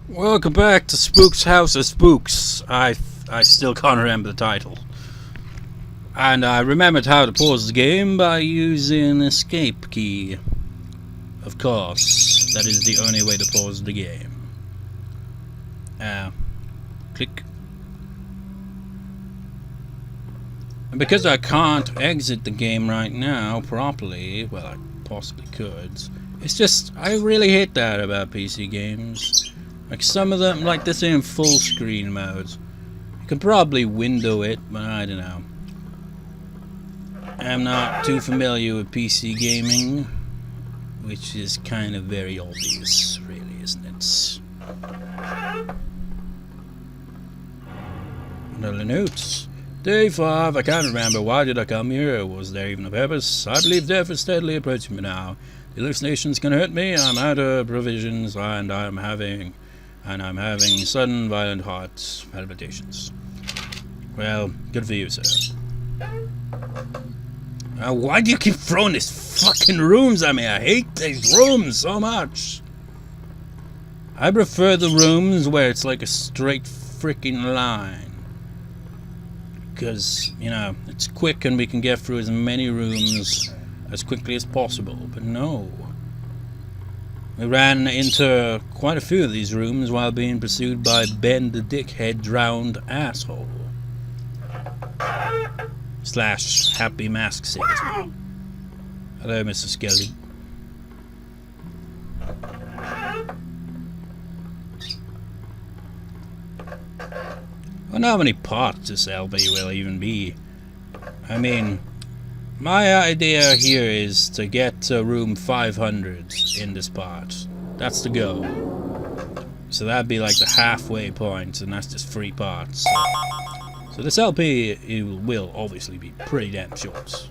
Welcome back to Spook's House of Spooks. I still can't remember the title. And I remembered how to pause the game by using escape key. Of course, that is the only way to pause the game. Click. And because I can't exit the game right now properly, well, I possibly could. It's just, I really hate that about PC games. Like some of them, like this in full screen mode. You could probably window it, but I don't know. I'm not too familiar with PC gaming, which is kind of very obvious, really, isn't it? Another notes. Day 5, I can't remember. Why did I come here? Was there even a purpose? I believe death is steadily approaching me now. The hallucinations can hurt me. I'm out of provisions, and I'm having sudden violent heart palpitations. Well, good for you, sir. Why do you keep throwing these fucking rooms at me? I hate these rooms so much. I prefer the rooms where it's like a straight freaking line. Because, you know, it's quick and we can get through as many rooms as quickly as possible. But no. We ran into quite a few of these rooms while being pursued by Ben the dickhead drowned asshole. / happy mask salesman. Hello, Mr. Skelly. I wonder how many parts this LP will even be. I mean, my idea here is to get to room 500 in this part. That's the goal. So that'd be like the halfway point, and that's just 3 parts. So this LP it will obviously be pretty damn short.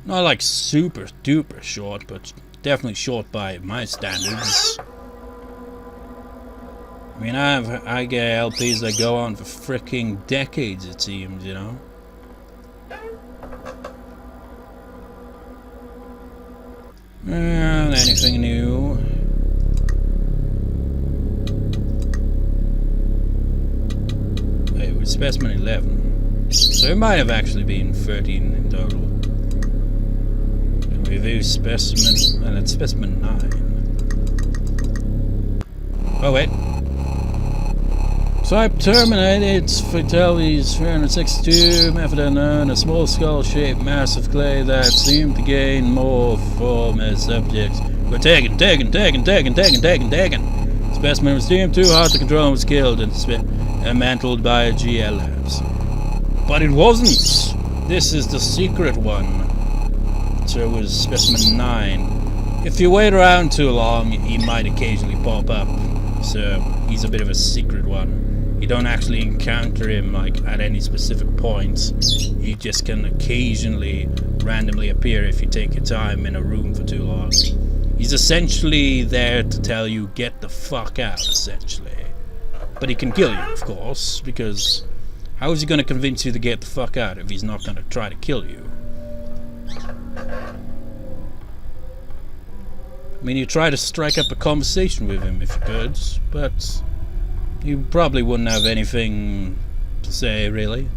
Not like super duper short, but definitely short by my standards. I mean, I get LPs that go on for freaking decades, it seems, you know. Anything new? Hey, it was Specimen 11. So it might have actually been 13 in total. Review Specimen, and it's Specimen 9. Oh, wait. Type terminated fatalities 362 method unknown, a small skull-shaped mass of clay that seemed to gain more form as subjects were taken. Specimen was deemed too hard to control and was killed and mantled by GL Labs. But it wasn't! This is the secret one. So it was Specimen 9. If you wait around too long, he might occasionally pop up. So he's a bit of a secret one. You don't actually encounter him like at any specific points. He just can occasionally randomly appear if you take your time in a room for too long. He's essentially there to tell you get the fuck out, essentially. But he can kill you, of course, because how is he going to convince you to get the fuck out if he's not going to try to kill you? I mean, you try to strike up a conversation with him if you could, but you probably wouldn't have anything to say, really.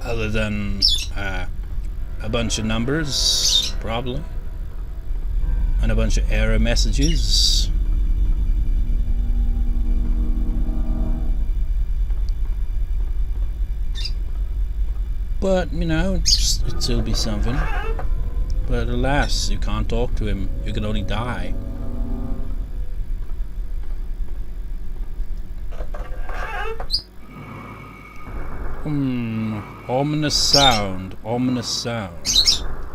Other than a bunch of numbers, probably. And a bunch of error messages. But, you know, it'd still be something. But alas, you can't talk to him. You can only die. Ominous sound.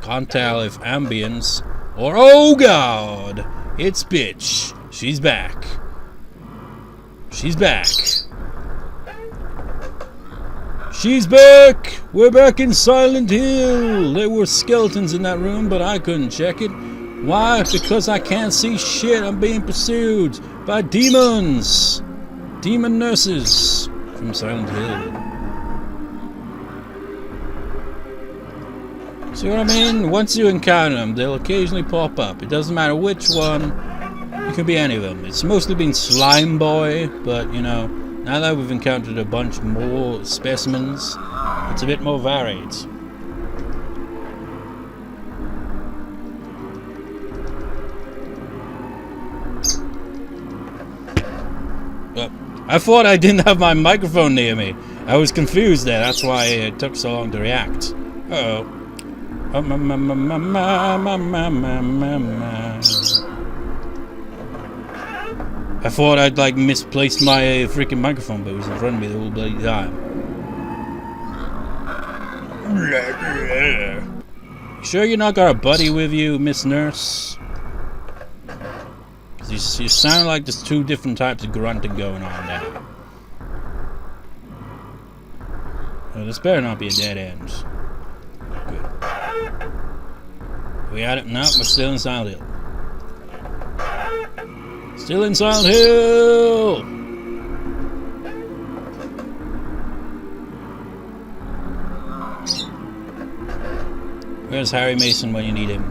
Can't tell if ambience or oh god! It's bitch. She's back. She's back. We're back in Silent Hill! There were skeletons in that room, but I couldn't check it. Why? Because I can't see shit. I'm being pursued by demons! Demon nurses from Silent Hill. See what I mean? Once you encounter them, they'll occasionally pop up. It doesn't matter which one. You It could be any of them. It's mostly been Slime Boy, but you know, now that we've encountered a bunch more specimens, it's a bit more varied. I thought I didn't have my microphone near me. I was confused there. That's why it took so long to react. Uh-oh. I thought I'd like misplaced my freaking microphone, but it was in front of me the whole bloody time. You sure you're not got a buddy with you, Miss Nurse? You sound like there's two different types of grunting going on now. Well, this better not be a dead end. Good. We at it? No, we're still in Silent Hill. Still in Silent Hill! Where's Harry Mason when you need him?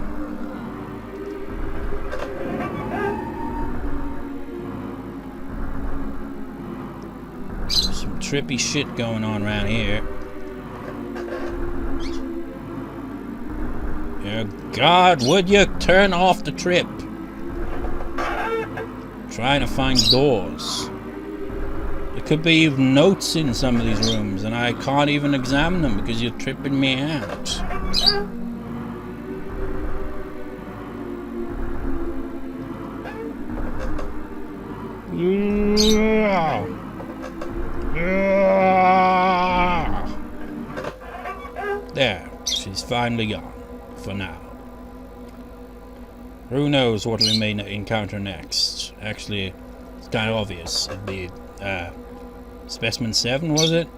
Some trippy shit going on around here. Oh God, would you turn off the trip? Trying to find doors. There could be even notes in some of these rooms, and I can't even examine them because you're tripping me out. There, she's finally gone, for now. Who knows what we may encounter next? Actually, it's kind of obvious. It'd be, Specimen 7, was it?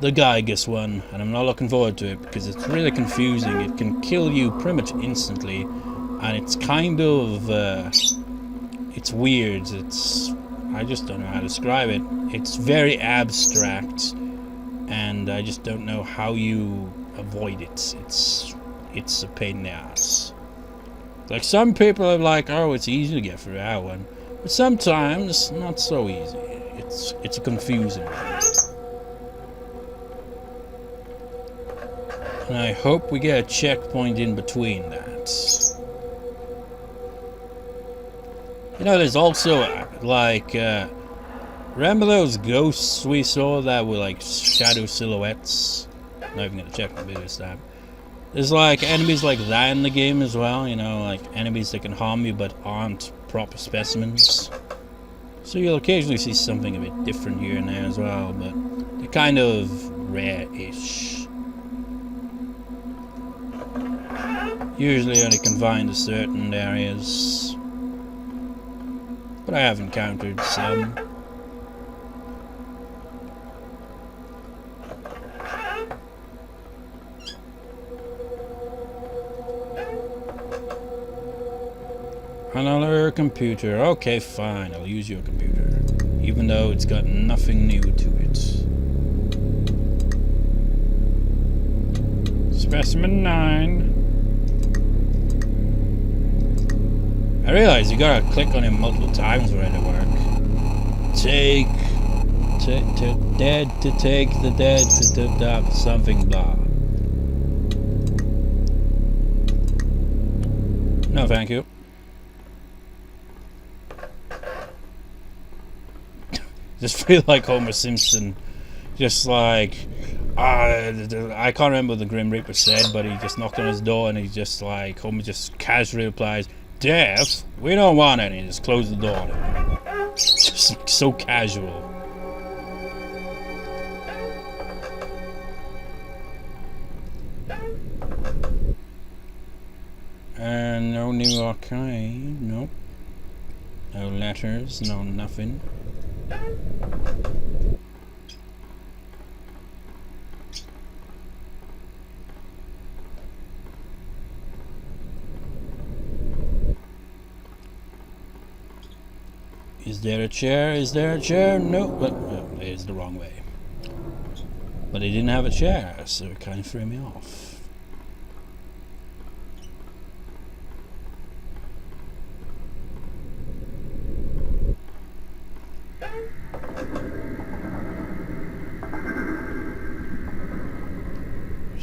The Geigus one, and I'm not looking forward to it because it's really confusing. It can kill you pretty much instantly, and it's kind of, it's weird. I just don't know how to describe it. It's very abstract, and I just don't know how you avoid it. It's a pain in the ass. Like, some people are like, oh, it's easy to get through that one, but sometimes not so easy. It's a confusing one. And I hope we get a checkpoint in between that. You know, there's also like remember those ghosts we saw that were like shadow silhouettes? I'm not even gonna check the video this time. There's like enemies like that in the game as well, you know, like enemies that can harm you but aren't proper specimens. So you'll occasionally see something a bit different here and there as well, but they're kind of rare-ish. Usually only confined to certain areas. But I have encountered some. Another computer. Okay, fine. I'll use your computer. Even though it's got nothing new to it. Specimen 9. I realize you gotta click on him multiple times for it to work. Dead to take the dead to something blah. No, thank you. Just feel like Homer Simpson, just like I can't remember what the Grim Reaper said, but he just knocked on his door and he just like Homer just casually replies, "Death? We don't want any." Just close the door. Just so casual. And no new arcade. Nope. No letters. No nothing. Is there a chair? Is there a chair? No. Well, it's the wrong way. But he didn't have a chair, so it kind of threw me off.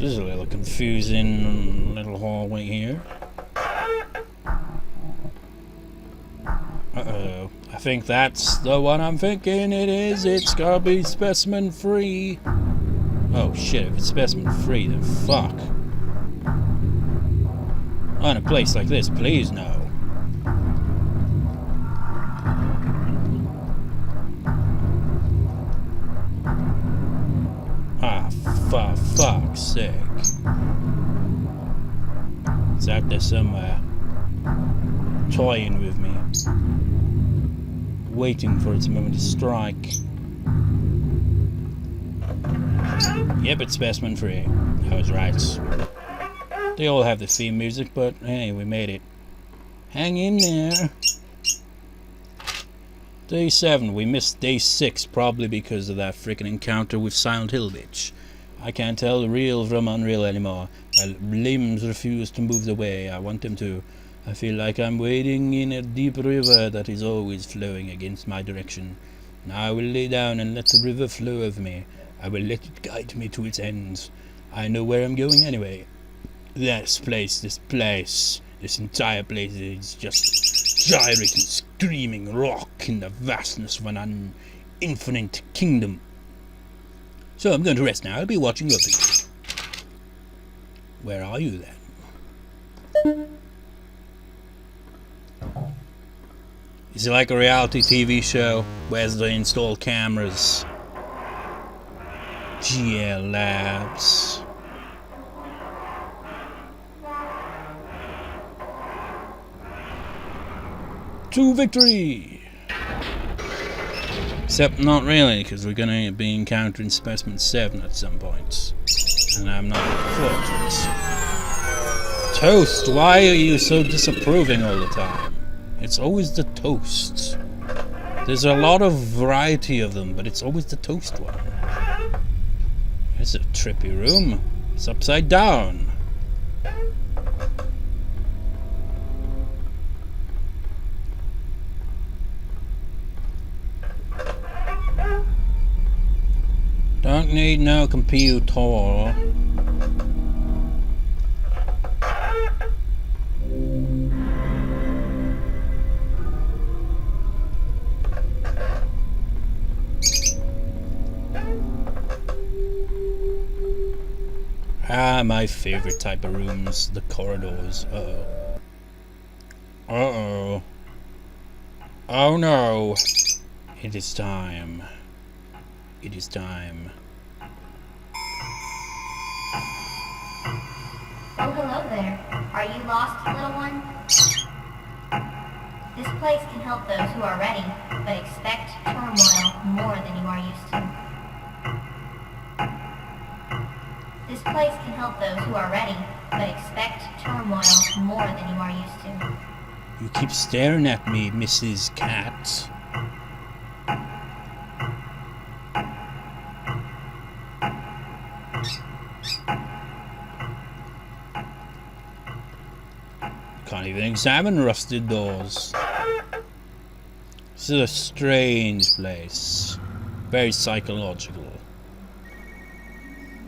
This is a little confusing little hallway here. Uh-oh. I think that's the one I'm thinking it is. It's gotta be specimen free. Oh shit, if it's specimen free, then fuck. Oh, in a place like this, please no. Ah, for fuck's sake. It's out there somewhere. Toying with me. Waiting for its moment to strike. Yep, it's specimen free. I was right. They all have the theme music, but hey, we made it. Hang in there. Day 7. We missed day 6, probably because of that freaking encounter with Silent Hill bitch. I can't tell the real from unreal anymore. My limbs refuse to move the way I want them to. I feel like I'm wading in a deep river that is always flowing against my direction. Now I will lay down and let the river flow over me. I will let it guide me to its ends. I know where I'm going anyway. This entire place is just gyrating, screaming rock in the vastness of an infinite kingdom. So I'm going to rest now. I'll be watching over you. Where are you then? Is it like a reality TV show? Where's the installed cameras? GL Labs. To victory! Except not really, because we're going to be encountering Specimen 7 at some point. And I'm not looking forward to it. Toast! Why are you so disapproving all the time? It's always the toast. There's a lot of variety of them, but it's always the toast one. It's a trippy room. It's upside down. Don't need no computer. Ah, my favorite type of rooms, the corridors. Uh-oh. Uh-oh. Oh no. It is time. It is time. Oh, hello there. Are you lost, little one? This place can help those who are ready, but expect turmoil more than you are used to. This place can help those who are ready, but expect turmoil more than you are used to. You keep staring at me, Mrs. Cat. Can't even examine rusted doors. This is a strange place. Very psychological.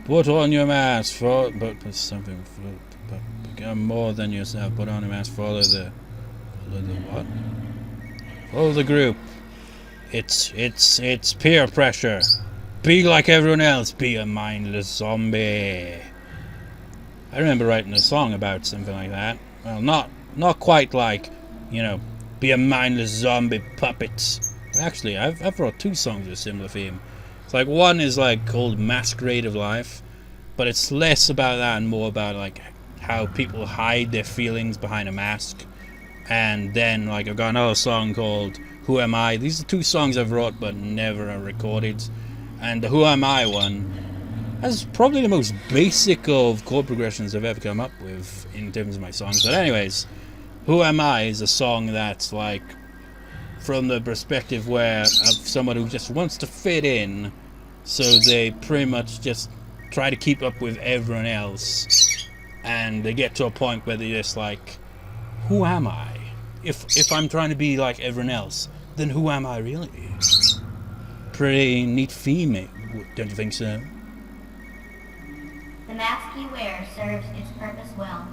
Put on your mask, but something. But become more than yourself. Put on a mask. Follow the what? Follow the group. It's peer pressure. Be like everyone else. Be a mindless zombie. I remember writing a song about something like that. Well, not quite like, you know, be a mindless zombie puppet. Actually, I've wrote 2 songs with a similar theme. It's like one is like called Masquerade of Life, but it's less about that and more about like how people hide their feelings behind a mask. And then like I've got another song called Who Am I? These are 2 songs I've wrote but never recorded. And the Who Am I one has probably the most basic of chord progressions I've ever come up with in terms of my songs. But anyways, Who Am I is a song that's like from the perspective where of someone who just wants to fit in, so they pretty much just try to keep up with everyone else, and they get to a point where they're just like, who am I? If I'm trying to be like everyone else, then who am I really? Pretty neat theme, don't you think so? The mask you wear serves its purpose well,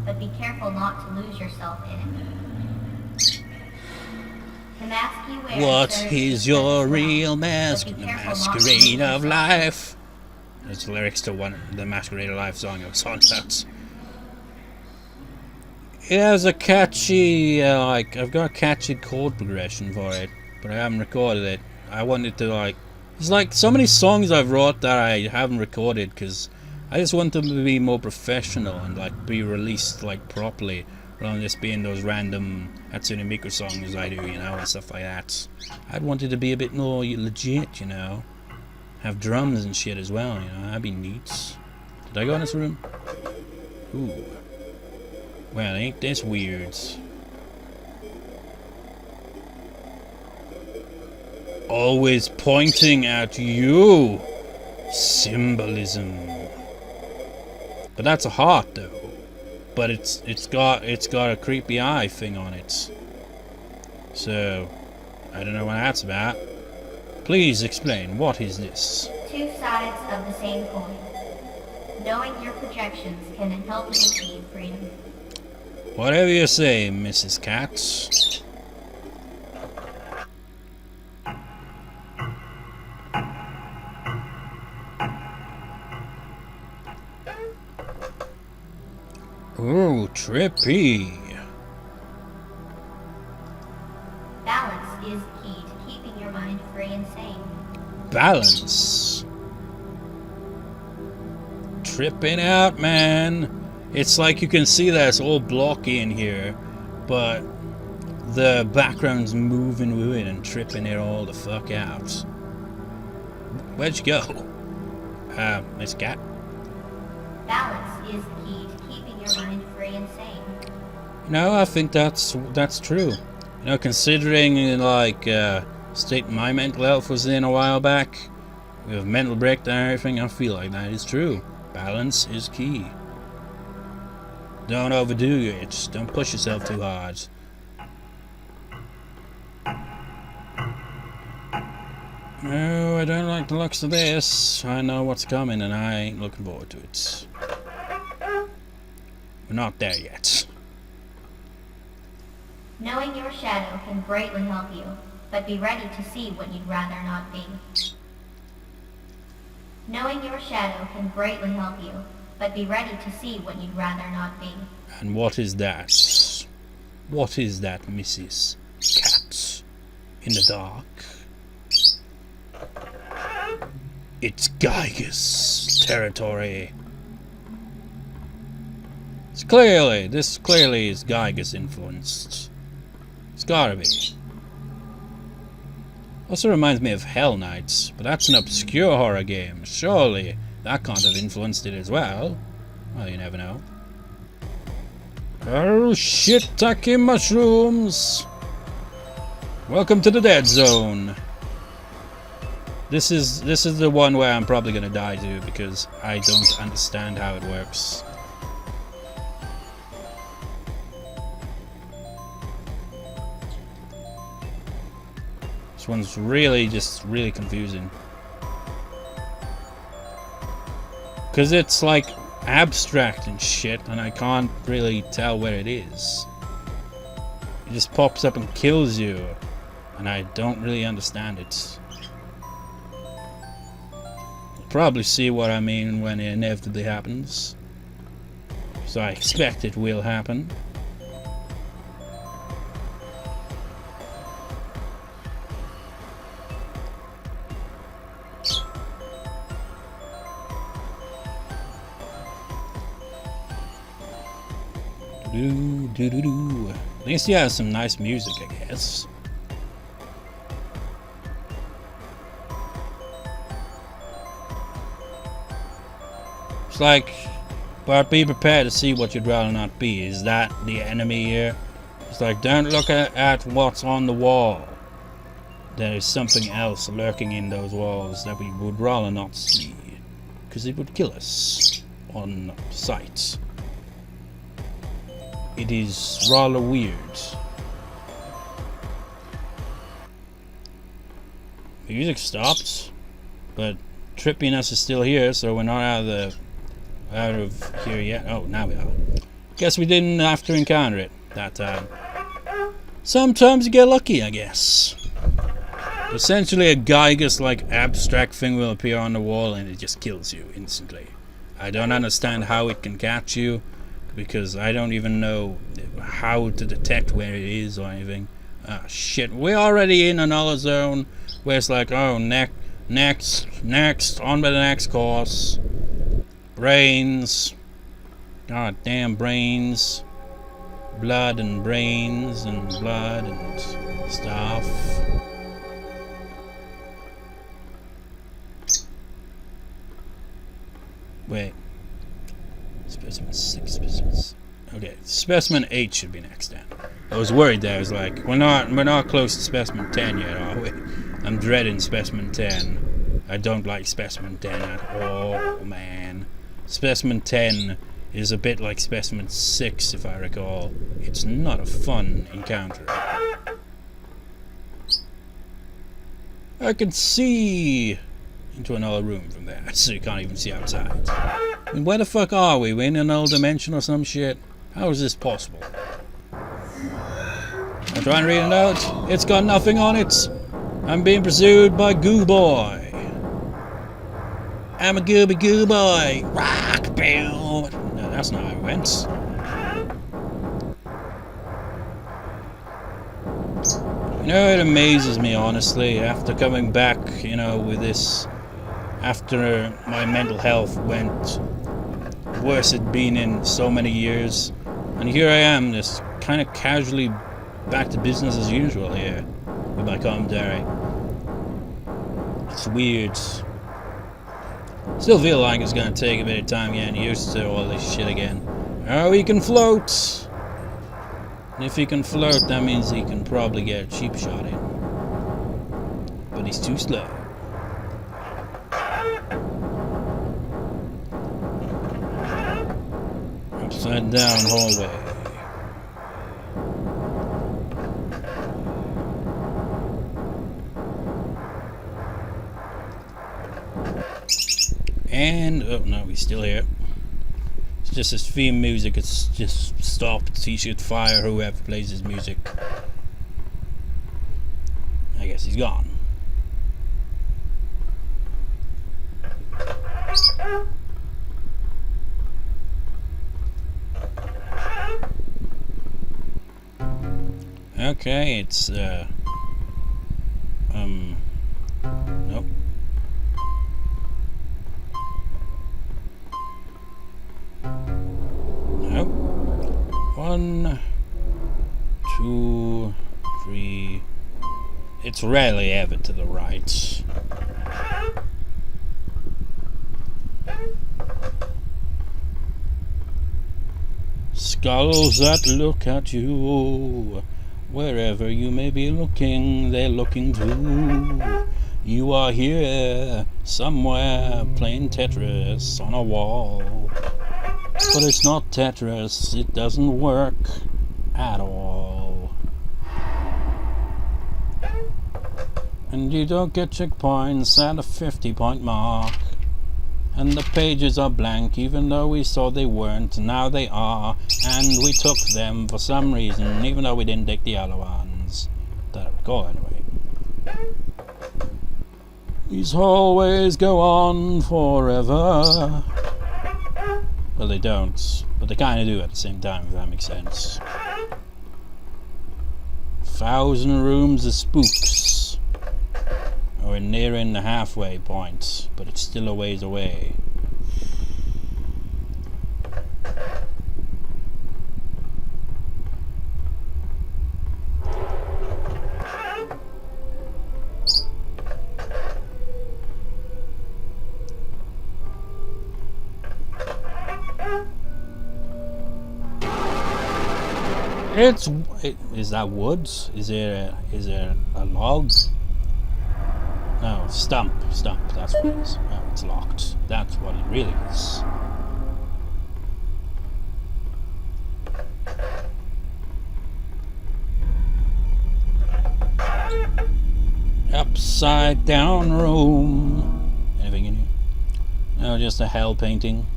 but be careful not to lose yourself in it. The mask you wear What serves is its your purpose real well, mask? but The be careful not to masquerade lose of yourself in it. life. That's the lyrics to the Masquerade of Life song I was on about. It has a catchy, I've got a catchy chord progression for it, but I haven't recorded it. I wanted to, there's like so many songs I've wrote that I haven't recorded because I just want them to be more professional and be released properly, rather than just being those random Hatsune Miku songs I do, and stuff like that. I'd want it to be a bit more legit, have drums and shit as well, that'd be neat. Did I go in this room? Ooh. Well, ain't this weird? Always pointing at you. Symbolism. But that's a heart, though. But it's got a creepy eye thing on it. So I don't know what that's about. Please explain. What is this? Two sides of the same coin. Knowing your projections can help you achieve freedom. Whatever you say, Mrs. Katz. Ooh, trippy. Balance is key to keeping your mind free and sane. Balance. Tripping out, man. It's like you can see that it's all blocky in here, but the background's moving with it and tripping it all the fuck out. Where'd you go? Miss Cat? Balance is key to keeping your mind free and sane. No, I think that's true. Considering state my mental health was in a while back, with mental breakdown and everything, I feel like that is true. Balance is key. Don't overdo it. Don't push yourself too hard. No, I don't like the looks of this. I know what's coming and I ain't looking forward to it. We're not there yet. Knowing your shadow can greatly help you, but be ready to see what you'd rather not be. Knowing your shadow can greatly help you, but be ready to see what you'd rather not be. And what is that? What is that, Mrs. Cat? In the dark? It's Geiger's territory. This clearly is Geiger's influenced. It's gotta be. Also reminds me of Hell Knights, but that's an obscure horror game. Surely that can't have influenced it as well. Well, you never know. Oh shit, tacky mushrooms! Welcome to the dead zone. This is the one where I'm probably gonna die to because I don't understand how it works. This one's really confusing. Cause it's abstract and shit and I can't really tell where it is. It just pops up and kills you and I don't really understand it. You'll probably see what I mean when it inevitably happens. So I expect it will happen. Do. At least he has some nice music, I guess. It's but be prepared to see what you'd rather not be. Is that the enemy here? It's don't look at what's on the wall. There is something else lurking in those walls that we would rather not see. Because it would kill us on sight. It is rather weird. The music stopped, but trippiness is still here, so we're not out of the out of here yet. Oh, now we are. Guess we didn't have to encounter it that time. Sometimes you get lucky, I guess. Essentially, a Geiger's-like abstract thing will appear on the wall and it just kills you instantly. I don't understand how it can catch you, because I don't even know how to detect where it is or anything. Ah, shit. We're already in another zone where it's like, oh, next, on to the next course. Brains. God damn brains. Blood and brains and blood and stuff. Wait. Specimen 6, specimens. Okay, specimen 8 should be next then. I was worried there. I was like, we're not close to specimen 10 yet, are we? I'm dreading specimen 10. I don't like specimen 10 at all, man. Specimen 10 is a bit like specimen 6, if I recall. It's not a fun encounter. I can see into another room from there, so you can't even see outside. I mean, where the fuck are we? We're in another dimension or some shit? How is this possible? I'm trying to read a note. It's got nothing on it. I'm being pursued by Goo Boy. I'm a gooby goo boy. Rock, boom. No, that's not how it went. You know, it amazes me, honestly, after coming back, you know, with this, after my mental health went worse it'd been in so many years, and here I am, just kind of casually back to business as usual here with my commentary. It's weird. Still feel like it's gonna take a bit of time getting used to all this shit again. Oh, he can float! And if he can float, that means he can probably get a cheap shot in. But he's too slow. Upside down hallway. And, oh no, he's still here. It's just his theme music, it's just stopped. He should fire whoever plays his music. I guess he's gone. Okay, it's, nope. Nope. 1, 2, 3. It's rarely ever to the right. Skulls that look at you. Wherever you may be looking, they're looking too. You are here, somewhere, playing Tetris on a wall. But it's not Tetris, it doesn't work at all. And you don't get checkpoints at a 50-point mark. And the pages are blank, even though we saw they weren't, now they are, and we took them for some reason, even though we didn't take the other ones. That I recall, anyway. These hallways go on forever. Well, they don't, but they kind of do at the same time, if that makes sense. 1,000 rooms of spooks. We're nearing the halfway point, but it's still a ways away. Is that wood? Is there a log? No, stump, that's what it is. Oh, it's locked. That's what it really is. Upside down room. Anything in here? No, just a hell painting.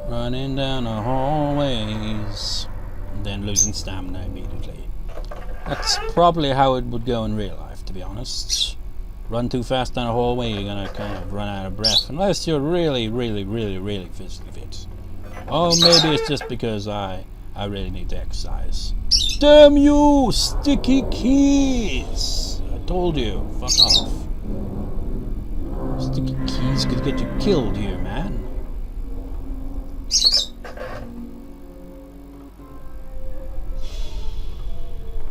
Running down the hallways, and then losing stamina immediately. That's probably how it would go in real life, to be honest. Run too fast down a hallway, you're gonna kind of run out of breath, unless you're really physically fit. Or maybe it's just because I really need to exercise. Damn you, sticky keys! I told you, fuck off. Sticky keys could get you killed here, man.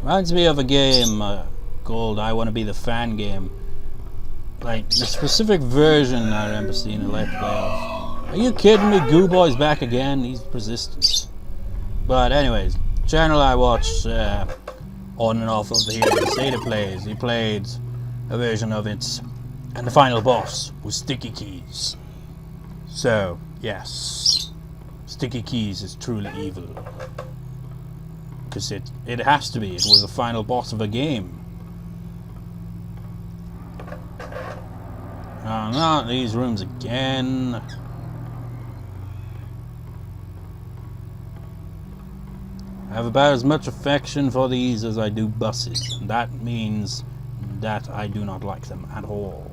Reminds me of a game called I Want to Be the Fan game. Like, the specific version I remember seeing a Let's Play of. Are you kidding me? Goo Boy's back again? He's persistent. But anyways, channel I watched on and off of here, Zeta Plays. He played a version of it, and the final boss was Sticky Keys. So, yes, Sticky Keys is truly evil. Because it has to be. It was the final boss of a game. Oh, not these rooms again. I have about as much affection for these as I do buses. And that means that I do not like them at all.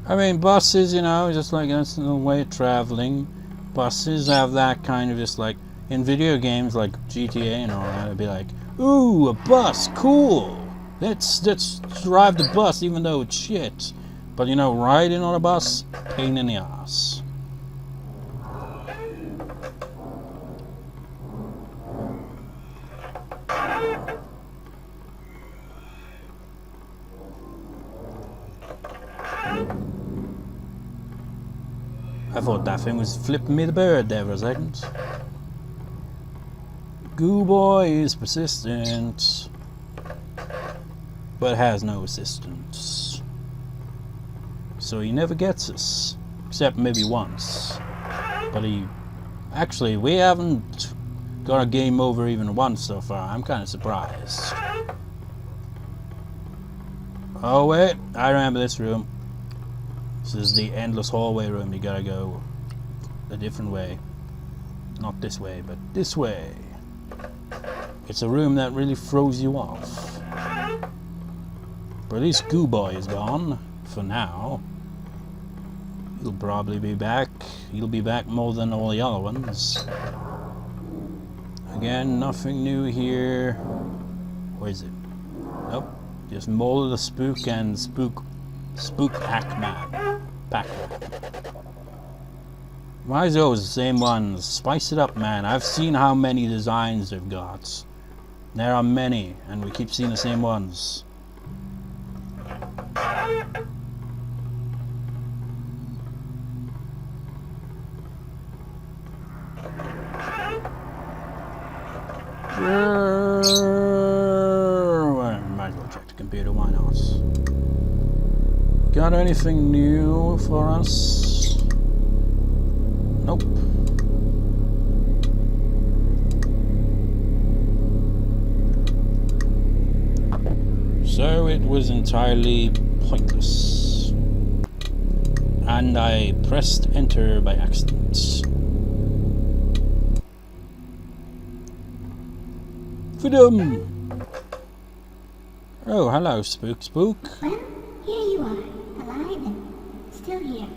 I mean, buses, you know, just like that's the way of traveling. Buses have that kind of just like, in video games like GTA and all that, it'd be like, ooh, a bus, cool. Let's drive the bus even though it's shit. But you know, riding on a bus, pain in the ass. I thought that thing was flipping me the bird there for a second. Goo Boy is persistent, but has no assistance. So he never gets us, except maybe once. But actually, we haven't got a game over even once so far. I'm kind of surprised. Oh wait, I remember this room. This is the endless hallway room. You gotta go a different way. Not this way, but this way. It's a room that really throws you off. But at least Goo Boy is gone, for now. He'll probably be back. He'll be back more than all the other ones. Again, nothing new here. Where is it? Nope. Just more of the spook and Spook Pac-Man. Why is it always the same ones? Spice it up, man. I've seen how many designs they've got. There are many, and we keep seeing the same ones. Might as well check the computer, why not? Got anything new for us? Nope. So it was entirely pointless. And I pressed enter by accident. Freedom! Oh, hello, Spook. Well, here you are, alive and still here.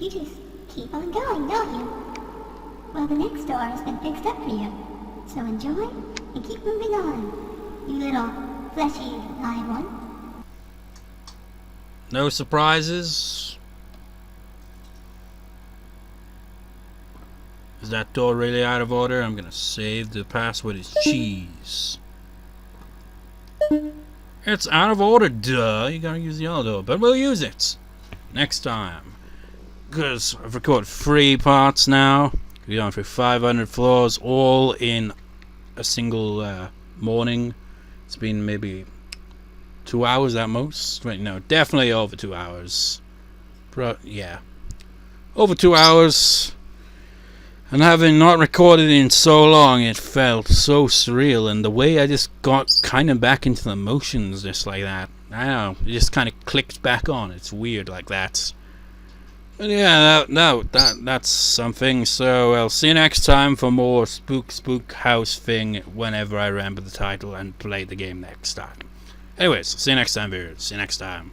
You just keep on going, don't you? Well, the next door has been fixed up for you. So enjoy and keep moving on, you little fleshy live one. No surprises? Is that door really out of order? I'm gonna save. The password is cheese. It's out of order, duh. You gotta use the other door, but we'll use it next time. Because I've recorded 3 parts now. We're going through 500 floors, all in a single morning. It's been maybe 2 hours at most. Right, no, definitely over 2 hours. Yeah, over 2 hours. And having not recorded in so long, it felt so surreal, and the way I just got kind of back into the motions just like that. I don't know, it just kind of clicked back on. It's weird like that. But yeah, that's something. So I'll see you next time for more Spook House thing whenever I remember the title and play the game next time. Anyways, see you next time, viewers. See you next time.